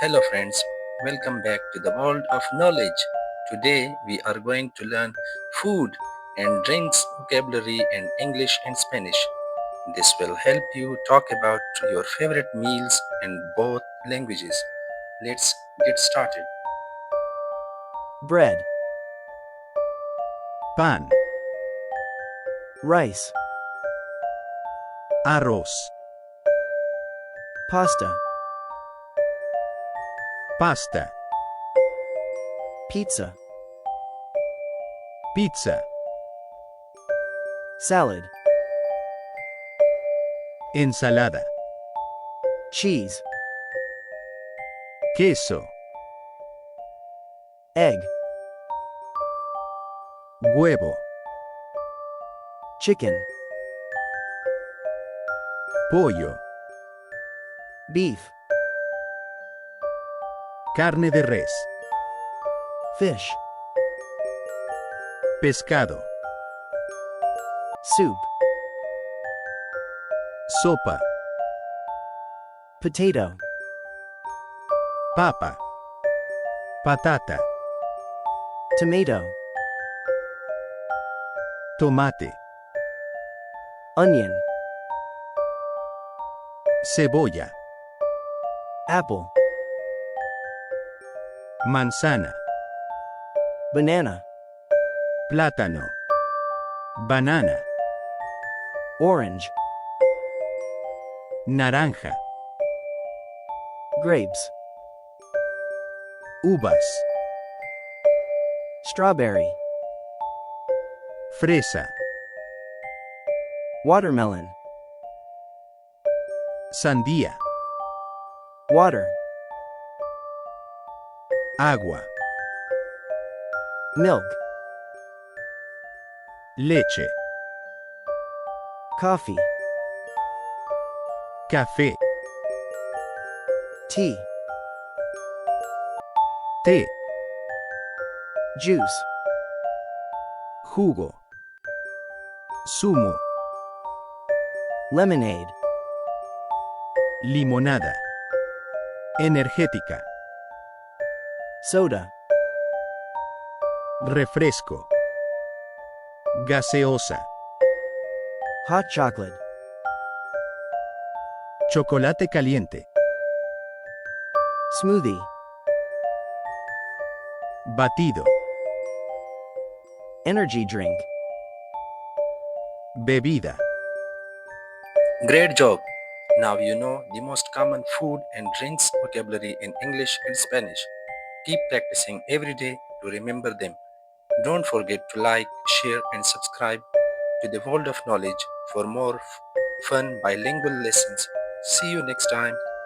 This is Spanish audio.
Hello, friends. Welcome back to the world of knowledge. Today, we are going to learn food and drinks vocabulary in English and Spanish. This will help you talk about your favorite meals in both languages. Let's get started. bread, pan, rice, arroz, pasta, pasta, pizza, pizza, salad, ensalada, cheese, queso, egg, huevo, chicken, pollo, beef, carne de res, fish, pescado, soup, sopa, potato, papa, patata, tomato, tomate, onion, cebolla, apple, manzana, banana, plátano, banana, orange, naranja, grapes, uvas, strawberry, fresa, watermelon, sandía, water, agua, milk, leche, coffee, café, tea, té, juice, jugo, zumo, lemonade, limonada, energética, soda, refresco, gaseosa, hot chocolate, chocolate caliente, smoothie, batido, energy drink, bebida. Great job! Now you know the most common food and drinks vocabulary in English and Spanish. Keep practicing every day to remember them. Don't forget to like, share, and subscribe to the World of Knowledge for more fun bilingual lessons. See you next time.